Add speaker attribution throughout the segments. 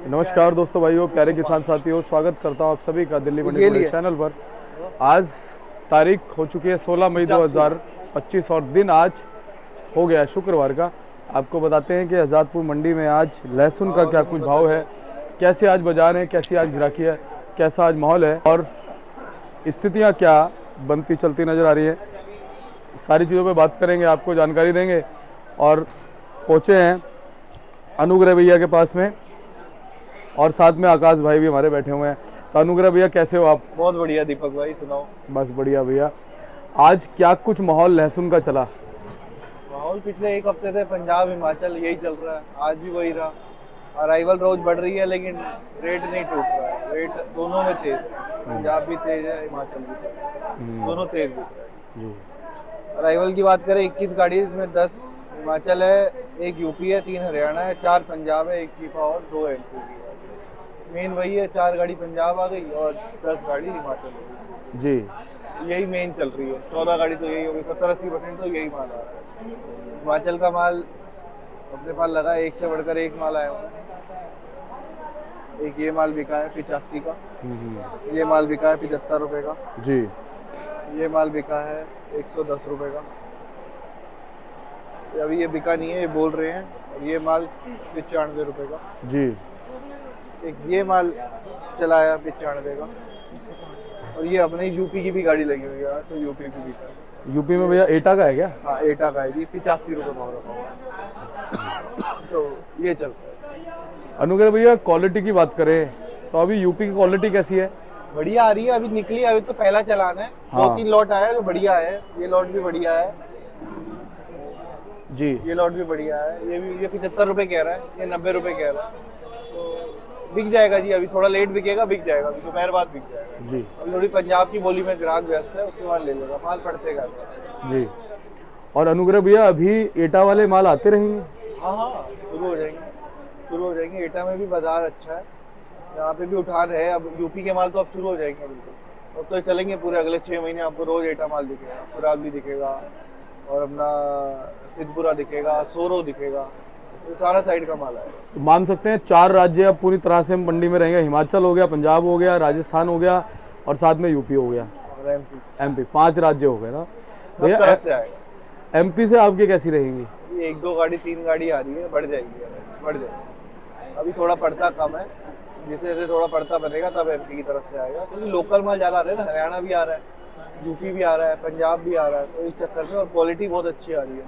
Speaker 1: नमस्कार दोस्तों, भाइयों, प्यारे किसान साथियों, स्वागत करता हूं आप सभी का दिल्ली मंडी टुडे चैनल पर। आज तारीख हो चुकी है 16 मई 2025 और दिन आज हो गया है शुक्रवार का। आपको बताते हैं कि आज़ादपुर मंडी में आज लहसुन का क्या कुछ भाव है, कैसे आज बाजार है, कैसी आज गिराकी है, कैसा आज माहौल है और स्थितियाँ क्या बनती चलती नज़र आ रही है। सारी चीज़ों पर बात करेंगे, आपको जानकारी देंगे। और पहुँचे हैं अनुग्रह भैया के पास में और साथ में आकाश भाई भी हमारे बैठे हुए हैं। तो अनुग्रह भैया, कैसे हो आप?
Speaker 2: बहुत बढ़िया दीपक भाई, सुनाओ।
Speaker 1: बस बढ़िया भैया। आज क्या कुछ माहौल लहसुन का चला?
Speaker 2: माहौल पिछले एक हफ्ते से पंजाब हिमाचल यही चल रहा है, आज भी वही रहा। अराइवल रोज बढ़ रही है लेकिन रेट नहीं टूट रहा है। रेट दोनों में तेज है, पंजाब भी तेज है, हिमाचल भी तेज है, दोनों तेज बिक रहे हैं। अराइवल की बात करें 21 गाड़ी, इसमें 10 हिमाचल है, 1 यूपी है, 3 हरियाणा है, 4 पंजाब है, 1 चीपा और 2 एमपी की। मेन वही है, 4 गाड़ी पंजाब आ गई और 10 गाड़ी हिमाचल हो गई जी। यही मेन चल रही है। 14 गाड़ी तो यही हो गई, 70-80% तो यही माल आ रहा है। हिमाचल का माल अपने पास लगा है, एक से बढ़कर एक माल आया हुआ। एक ये माल बिका है 85 का, ये माल बिका है 75 रुपए का जी, ये माल बिका है 110 रुपए का। अभी ये बिका नहीं है, ये बोल रहे हैं। और ये माल 95 रुपए का जी। एक ये माल चलाया 95 का। और ये अपने यूपी की भी गाड़ी लगी हुई है, तो यूपी की भी है।
Speaker 1: यूपी में भैया एटा का है क्या?
Speaker 2: हाँ, एटा का है जी, 85 रुपए भाव रखा हुआ। तो ये चलता है।
Speaker 1: अनुग्रह भैया, क्वालिटी की बात करें तो अभी यूपी की क्वालिटी कैसी है?
Speaker 2: बढ़िया आ रही है, अभी निकली है, अभी तो पहला चलान है। हाँ। 2-3 लॉट आया है जो बढ़िया है। ये लॉट भी बढ़िया है जी, ये लॉट भी बढ़िया है। ये भी, ये 75 रुपए कह रहा है, ये 90 रुपए कह रहा है। तो बिक जाएगा जी, अभी थोड़ा लेट बिकेगा, बिक जाएगा, अभी दोपहर बाद बिक जाएगा जी। अभी थोड़ी पंजाब की बोली में ग्राहक व्यस्त है, उसके बाद ले लेगा, माल पड़तेगा जी।
Speaker 1: और अनुग्रह भैया, अभी एटा वाले माल आते रहेंगे?
Speaker 2: हाँ हाँ, शुरू हो जाएंगे, शुरू हो जाएंगे। एटा में भी बाजार अच्छा है, यहाँ पे भी उठान है। अब यूपी के माल तो अब शुरू हो जाएंगे बिल्कुल। अब तो चलेंगे पूरे अगले 6 महीने, आपको रोज एटा माल दिखेगा। खुराक भी दिखेगा और अपना सिद्धपुरा दिखेगा, सोरो दिखेगा, तो सारा साइड का माल है।
Speaker 1: तो मान सकते हैं 4 राज्य अब पूरी तरह से मंडी में रहेंगे। हिमाचल हो गया, पंजाब हो गया, राजस्थान हो गया और साथ में यूपी हो गया
Speaker 2: और
Speaker 1: एमपी। 5 राज्य हो गए ना
Speaker 2: भैया। तरफ से आएगा।
Speaker 1: एमपी से आपकी कैसी रहेंगी?
Speaker 2: 1-2 गाड़ी 3 गाड़ी आ रही है, बढ़ जाएगी, बढ़ जाएगी। अभी थोड़ा पड़ता कम है, जैसे जैसे थोड़ा पड़ता बनेगा तब एमपी की तरफ से आएगा, क्योंकि लोकल माल ज्यादा आ रहा है ना। हरियाणा भी आ रहा है, यूपी भी आ रहा है, पंजाब भी आ रहा है, तो इस चक्कर में, और क्वालिटी बहुत अच्छी आ रही है,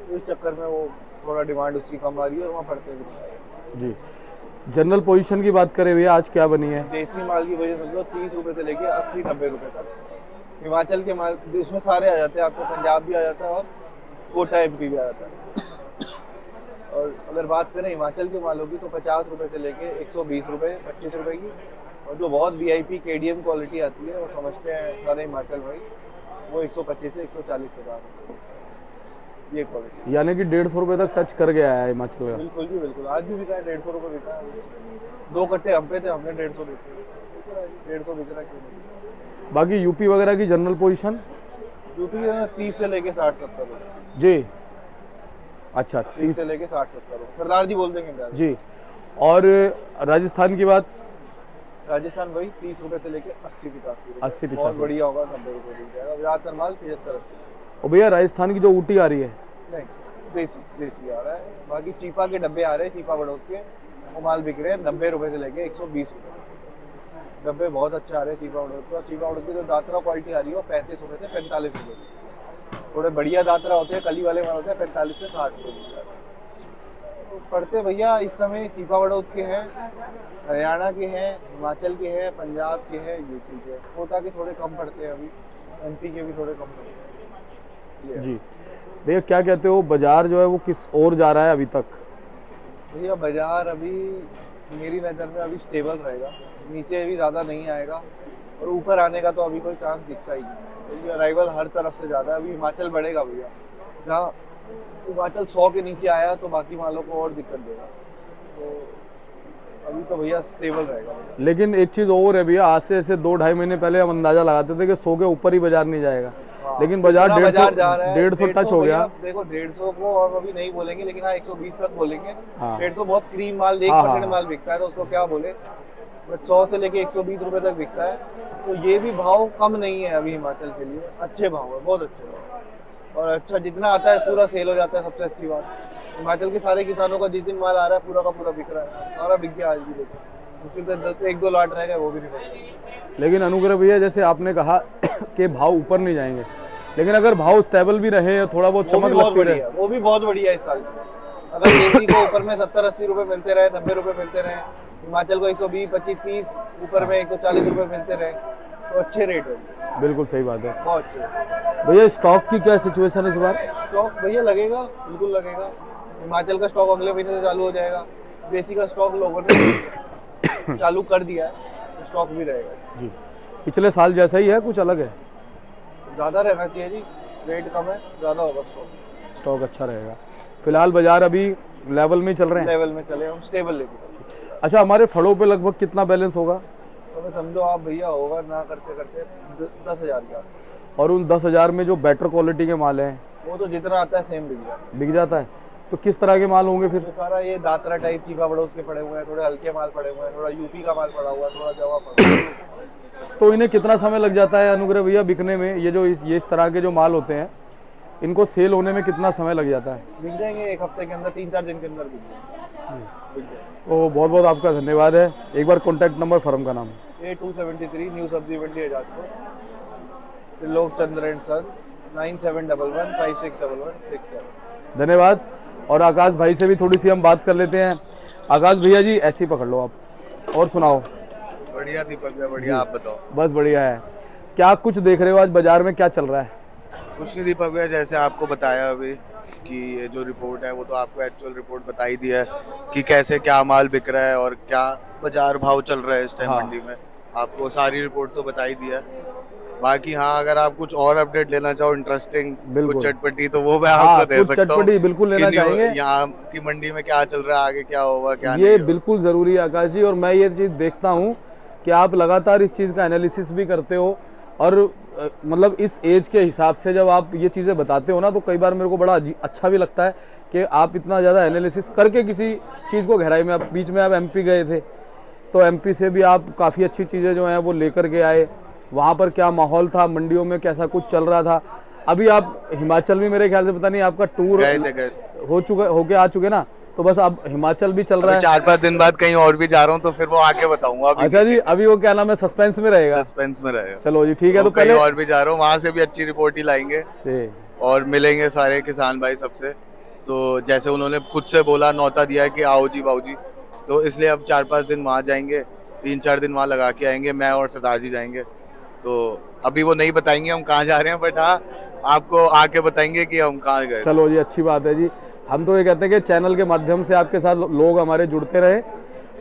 Speaker 2: तो इस चक्कर में वो थोड़ा डिमांड उसकी कम आ रही है और वहाँ पड़ते भी
Speaker 1: जी। जनरल पोजीशन की बात करें भैया, आज क्या बनी है?
Speaker 2: देसी माल की वजह समझो 30 रुपए से लेके 80-90 रुपए तक। हिमाचल के माल उसमें सारे आ जाते हैं, आपको पंजाब भी आ जाता है और कोटा एमपी भी आ जाता है। और अगर बात करें हिमाचल के मालों की, तो 50 रुपए से लेके 120 रुपए, 25 रुपए की। और जो बहुत वीआईपी केडीएम क्वालिटी आती है, वो समझते हैं सारे हिमाचल भाई, वो 125 से 140-50 रुपए, ये क्वालिटी।
Speaker 1: यानी कि 150 रुपए तक टच कर गया है हिमाचल का।
Speaker 2: बिल्कुल जी, बिल्कुल। आज भी बिका है 150 रुपए बिका है। 2 कट्टे हम पे थे, हमने 150 बेचे, 150 बिक रहा क्यों नहीं।
Speaker 1: बाकी यूपी वगैरह की जनरल पोजीशन?
Speaker 2: यूपी के ना 30 से लेके 60-70 रुपए
Speaker 1: जी। अच्छा,
Speaker 2: 30 से लेके 60-70 रुपए, सरदार जी बोल देंगे
Speaker 1: जी। और राजस्थान की बात?
Speaker 2: राजस्थान वही 30 रुपए से लेके 80-85 रुपए।
Speaker 1: 80-85
Speaker 2: बहुत बढ़िया होगा, 90 रुपए बिक जाएगा। ज्यादातर माल 75-80।
Speaker 1: और भैया, राजस्थान की जो ऊटी आ रही है?
Speaker 2: नहीं, देसी आ रहा है। बाकी चीपा के डब्बे आ रहे हैं, चीपा बड़ौद के, वो माल बिक रहे हैं 90 रुपए से लेके 120 रुपए। डब्बे बहुत अच्छा आ रहे हैं चीपा बड़ौद का। चीपा बड़ौद की जो दात्रा क्वालिटी आ रही है वो 35 रुपए से 45 रुपए। थोड़े बढ़िया दात्रा होते हैं, कली वाले माल होते हैं, 45 से 60 रुपए तो पड़ते भैया। इस समय चीपा बड़ौद के हैं, हरियाणा के हैं, हिमाचल के हैं, पंजाब के हैं, यूपी के। कोटा के थोड़े कम पड़ते हैं अभी, एमपी के भी थोड़े कम पड़ते हैं
Speaker 1: जी। भैया, क्या कहते हो, बाजार जो है वो किस ओर जा रहा है अभी तक?
Speaker 2: भैया बाजार अभी मेरी नज़र में अभी स्टेबल रहेगा, नीचे भी ज़्यादा नहीं आएगा और ऊपर आने का तो अभी कोई चांस दिखता ही नहीं, क्योंकि अराइवल हर तरफ से ज़्यादा है। अभी हिमाचल बढ़ेगा भैया, जहाँ हिमाचल 100 के नीचे आया तो बाकी मालों को और दिक्कत देगा। तो अभी तो भैया स्टेबल रहेगा।
Speaker 1: लेकिन एक चीज़ और है भैया, आज से ऐसे 2-2.5 महीने पहले हम अंदाज़ा लगाते थे कि 100 के ऊपर ही बाजार नहीं जाएगा। लेकिन बाजार
Speaker 2: इतना बाजार जा रहा है
Speaker 1: 150 टच हो गया।
Speaker 2: भैया, देखो 150 को हम अभी नहीं बोलेंगे, लेकिन हाँ 120 तक बोलेंगे।
Speaker 1: हाँ।
Speaker 2: 150 बहुत क्रीम माल, 1%
Speaker 1: हाँ।
Speaker 2: माल बिकता है तो उसको क्या बोले, बट 100 से लेके 120 रुपए तक बिकता है। तो ये भी भाव कम नहीं है अभी हिमाचल के लिए, अच्छे भाव है, बहुत अच्छे भाव। और अच्छा जितना आता है पूरा सेल हो जाता है, सबसे अच्छी बात। हिमाचल के सारे किसानों का जिस दिन माल आ रहा है पूरा का पूरा बिक रहा है, सारा बिक गया आज भी। देखो मुश्किल से 1-2 लाट रह गए, वो भी नहीं बचे।
Speaker 1: लेकिन अनुग्रह भैया जैसे आपने कहा कि भाव ऊपर नहीं जाएंगे, लेकिन अगर भाव स्टेबल भी रहे या थोड़ा बहुत
Speaker 2: वो भी
Speaker 1: चमक
Speaker 2: बहुत
Speaker 1: लगती रहे,
Speaker 2: बढ़िया, वो भी बहुत बढ़िया इस साल। अगर केसरी को ऊपर में 70-80 रुपए मिलते रहे, 90 रुपए मिलते रहे, हिमाचल को 120, 25, 30 ऊपर में 140 रुपए मिलते रहे, तो अच्छे रेट है।
Speaker 1: बिल्कुल सही बात है।
Speaker 2: बहुत अच्छे।
Speaker 1: भैया स्टॉक की क्या सिचुएशन है इस बार?
Speaker 2: स्टॉक भैया लगेगा, बिल्कुल लगेगा। हिमाचल का स्टॉक अगले महीने से चालू हो जाएगा। देसी का स्टॉक लोगों ने चालू कर दिया है, तो स्टॉक भी रहेगा
Speaker 1: जी। पिछले साल जैसा ही है, कुछ अलग है?
Speaker 2: ज्यादा रहना चाहिए जी, रेट कम है, ज्यादा होगा स्टॉक।
Speaker 1: स्टॉक अच्छा रहेगा। फिलहाल बाजार अभी लेवल में चल रहे हैं?
Speaker 2: लेवल में चले, हम स्टेबल लेके।
Speaker 1: अच्छा, हमारे फड़ों पे लगभग कितना बैलेंस होगा?
Speaker 2: समय समझो आप भैया, होगा ना करते करते 10,000 के आसपास।
Speaker 1: और उन 10,000 में जो बेटर क्वालिटी के माल हैं
Speaker 2: वो तो जितना आता है सेम
Speaker 1: बिक जाता है। तो किस तरह के माल होंगे फिर?
Speaker 2: तो सारा ये दादरा टाइप चीपा बड़ोस के पड़े हुए हैं, थोड़े हल्के माल पड़े हुए हैं, थोड़ा यूपी का माल पड़ा हुआ है, थोड़ा जवा पड़ा हुआ है।
Speaker 1: तो इन्हें कितना समय लग जाता है अनुग्रह भैया बिकने में? ये जो इस तरह के जो माल होते हैं, इनको सेल होने में कितना समय लग जाता है?
Speaker 2: बिक जाएंगे 1 हफ्ते के अंदर, 3-4 दिन के अंदर बिक जाएंगे।
Speaker 1: तो बहुत बहुत आपका धन्यवाद है। एक बार कॉन्टैक्ट नंबर, फर्म का नाम।
Speaker 2: A273 न्यू सब्जी मंडी आजादपुर, त्रिलोक चंद्र एंड सन्स, 9711561167।
Speaker 1: धन्यवाद। और आकाश भाई से भी थोड़ी सी हम बात कर लेते हैं। आकाश भैया जी ऐसे ही पकड़ लो आप, और सुनाओ।
Speaker 3: बढ़िया दीपक भैया, बढ़िया। आप बताओ।
Speaker 1: बस बढ़िया है। क्या कुछ देख रहे हो आज बाजार में, क्या चल रहा है?
Speaker 3: कुछ नहीं दीपक भैया, जैसे आपको बताया अभी कि ये जो रिपोर्ट है वो तो आपको एक्चुअल रिपोर्ट बताई दी है कि कैसे क्या माल बिक रहा है और क्या बाजार भाव चल रहा है इस टाइम
Speaker 1: हाँ।
Speaker 3: मंडी में। आपको सारी रिपोर्ट तो बताई दी है। बाकी हाँ, अगर आप कुछ और अपडेट लेना चाहो इंटरेस्टिंग,
Speaker 1: बिल्कुल।
Speaker 3: कुछ चटपटी, तो वो मैं
Speaker 1: हाँ,
Speaker 3: आपको दे
Speaker 1: कुछ
Speaker 3: सकता हूँ।
Speaker 1: चटपटी बिल्कुल लेना
Speaker 3: कि
Speaker 1: चाहेंगे।
Speaker 3: यहाँ की मंडी में क्या चल रहा है, आगे क्या होगा, क्या
Speaker 1: ये
Speaker 3: नहीं होगा।
Speaker 1: बिल्कुल ज़रूरी है आकाश जी। और मैं ये चीज़ देखता हूँ कि आप लगातार इस चीज़ का एनालिसिस भी करते हो, और मतलब इस एज के हिसाब से जब आप ये चीज़ें बताते हो ना, तो कई बार मेरे को बड़ा अच्छा भी लगता है कि आप इतना ज़्यादा एनालिसिस करके किसी चीज़ को गहराई में। आप बीच में आप एमपी गए थे, तो एमपी से भी आप काफ़ी अच्छी चीज़ें जो हैं वो लेकर के आए। वहाँ पर क्या माहौल था, मंडियों में कैसा कुछ चल रहा था। अभी आप हिमाचल भी मेरे ख्याल से, पता नहीं आपका टूर
Speaker 3: गए थे।
Speaker 1: होके आ चुके ना, तो बस अब हिमाचल भी चल रहा है।
Speaker 3: 4-5 दिन बाद कहीं और भी जा रहा हूँ, तो फिर वो आके बताऊंगा।
Speaker 1: अच्छा जी, अभी वो क्या नाम है, सस्पेंस में रहेगा?
Speaker 3: सस्पेंस में रहेगा।
Speaker 1: चलो जी ठीक है। तो
Speaker 3: कहीं
Speaker 1: पहले
Speaker 3: और भी जा रहा हूँ, वहाँ से भी अच्छी रिपोर्ट ही लाएंगे
Speaker 1: जी।
Speaker 3: और मिलेंगे सारे किसान भाई सबसे। तो जैसे उन्होंने खुद से बोला, न्योता दिया कि आओ जी बाबू जी, तो इसलिए अब 4-5 दिन वहाँ जाएंगे, 3-4 दिन वहाँ लगा के आएंगे। मैं और सरदार जी जाएंगे। तो अभी वो नहीं बताएंगे हम कहाँ जा रहे हैं, बट हाँ आपको आके बताएंगे कि हम कहाँ गए।
Speaker 1: चलो जी, अच्छी बात है जी। हम तो ये कहते हैं कि चैनल के माध्यम से आपके साथ लोग हमारे जुड़ते रहे,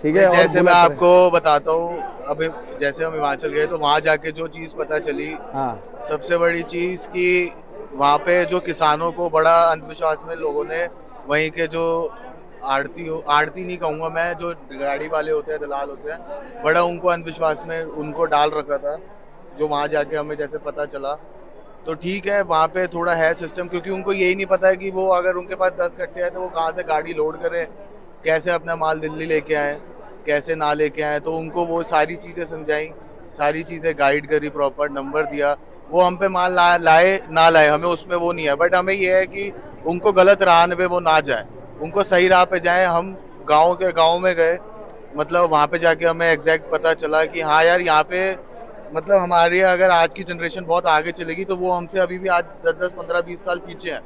Speaker 1: ठीक है। और
Speaker 3: जैसे मैं
Speaker 1: बुलाते रहे।
Speaker 3: आपको बताता हूँ, अभी जैसे हम हिमाचल गए तो वहाँ जाके जो चीज़ पता चली,
Speaker 1: हाँ
Speaker 3: सबसे बड़ी चीज़ कि वहाँ पे जो किसानों को बड़ा अंधविश्वास में लोगों ने, वहीं के जो आड़ती नहीं कहूँगा मैं, जो गाड़ी वाले होते हैं, दलाल होते हैं, बड़ा उनको अंधविश्वास में उनको डाल रखा था। जो वहाँ जाके हमें जैसे पता चला, तो ठीक है वहाँ पे थोड़ा है सिस्टम, क्योंकि उनको यही नहीं पता है कि वो अगर उनके पास 10 कट्टे हैं तो वो कहाँ से गाड़ी लोड करें, कैसे अपना माल दिल्ली लेके आए, कैसे ना लेके आए। तो उनको वो सारी चीज़ें समझाई, सारी चीज़ें गाइड करी, प्रॉपर नंबर दिया। वो हम पे माल लाए ना लाए, हमें उसमें वो नहीं है, बट हमें ये है कि उनको गलत राह पे वो ना जाए, उनको सही राह पे जाए। हम गाँव में गए, मतलब वहाँ पे जाके हमें एग्जैक्ट पता चला कि हाँ यार, यहाँ पे मतलब हमारे अगर आज की जनरेशन बहुत आगे चलेगी तो वो हमसे अभी भी आज 10-10, 15, 20 साल पीछे हैं।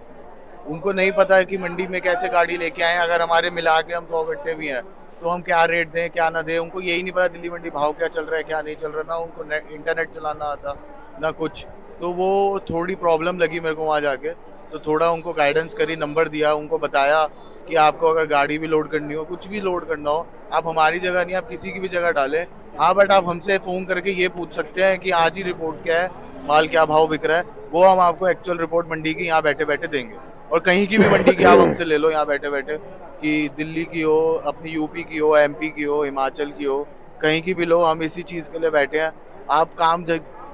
Speaker 3: उनको नहीं पता है कि मंडी में कैसे गाड़ी लेके आए। अगर हमारे मिला के हम 100 कट्टे भी हैं तो हम क्या रेट दें, क्या ना दें, उनको यही नहीं पता दिल्ली मंडी भाव क्या चल रहा है, क्या नहीं चल रहा। ना उनको इंटरनेट चलाना आता, ना कुछ। तो वो थोड़ी प्रॉब्लम लगी मेरे को वहाँ जाके। तो थोड़ा उनको गाइडेंस करी, नंबर दिया, उनको बताया कि आपको अगर गाड़ी भी लोड करनी हो, कुछ भी लोड करना हो, आप हमारी जगह नहीं, आप किसी की भी जगह डालें। हाँ, बट आप हमसे फ़ोन करके ये पूछ सकते हैं कि आज ही रिपोर्ट क्या है, माल क्या भाव बिक रहा है। वो हम आपको एक्चुअल रिपोर्ट मंडी की यहाँ बैठे बैठे देंगे। और कहीं की भी मंडी की आप हमसे ले लो यहाँ बैठे बैठे, कि दिल्ली की हो, अपनी यूपी की हो, एमपी की हो, हिमाचल की हो, कहीं की भी लो, हम इसी चीज़ के लिए बैठे हैं। आप काम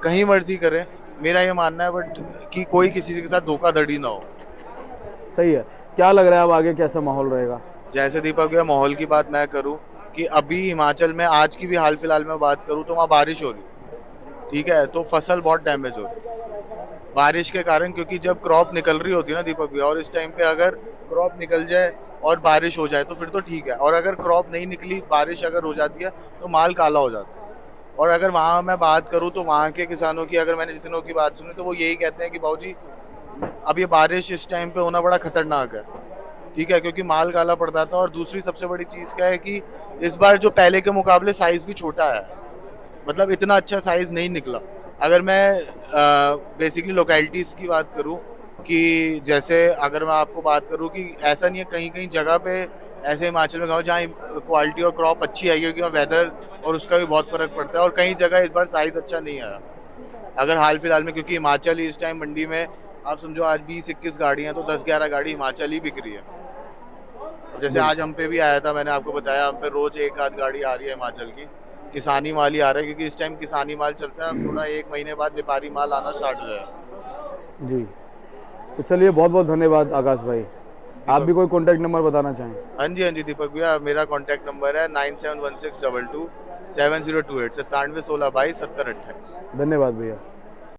Speaker 3: कहीं मर्जी करें, मेरा ये मानना है, बट कि कोई किसी के साथ धोखाधड़ी ना हो।
Speaker 1: सही है। क्या लग रहा है अब आगे कैसा माहौल रहेगा?
Speaker 3: जैसे दीपक भैया, माहौल की बात मैं करूं कि अभी हिमाचल में आज की भी हाल फिलहाल में बात करूं तो वहाँ बारिश हो रही है, ठीक है, तो फसल बहुत डैमेज हो रही है बारिश के कारण, क्योंकि जब क्रॉप निकल रही होती है ना दीपक भैया, और इस टाइम पे अगर क्रॉप निकल जाए और बारिश हो जाए तो फिर तो ठीक है, और अगर क्रॉप नहीं निकली, बारिश अगर हो जाती है तो माल काला हो जाता है। और अगर वहाँ मैं बात करूँ तो वहाँ के किसानों की, अगर मैंने जितनों की बात सुनी तो वो यही कहते हैं कि भाऊजी अब ये बारिश इस टाइम पे होना बड़ा खतरनाक है, ठीक है, क्योंकि माल काला पड़ता था। और दूसरी सबसे बड़ी चीज़ क्या है कि इस बार जो पहले के मुकाबले साइज़ भी छोटा है, मतलब इतना अच्छा साइज़ नहीं निकला। अगर मैं बेसिकली लोकेलिटीज़ की बात करूँ कि जैसे अगर मैं आपको बात करूँ कि ऐसा नहीं है, कहीं कहीं जगह पे ऐसे हिमाचल में गाँव जहाँ क्वालिटी और क्रॉप अच्छी आई, क्योंकि वहाँ वेदर और उसका भी बहुत फ़र्क पड़ता है, और कई जगह इस बार साइज़ अच्छा नहीं आया। अगर हाल फिलहाल में, क्योंकि हिमाचल ही इस टाइम मंडी में आप समझो आज 20-21 गाड़ियाँ, तो 10-11 गाड़ी हिमाचल ही बिक रही है। जैसे आज हम पे भी आया था, मैंने आपको बताया, हम पे रोज एक आध गाड़ी आ रही है हिमाचल की, किसानी माल ही आ रहा है, क्योंकि इस टाइम किसानी माल चलता है। अब थोड़ा 1 महीने बाद व्यापारी माल आना स्टार्ट हो जाएगा।
Speaker 1: जी, तो चलिए बहुत बहुत धन्यवाद आकाश भाई। आप भी कोई कॉन्टैक्ट नंबर बताना चाहें?
Speaker 3: हाँ जी दीपक भैया, मेरा कॉन्टैक्ट नंबर है 971622 7028 971622 7028।
Speaker 1: धन्यवाद भैया।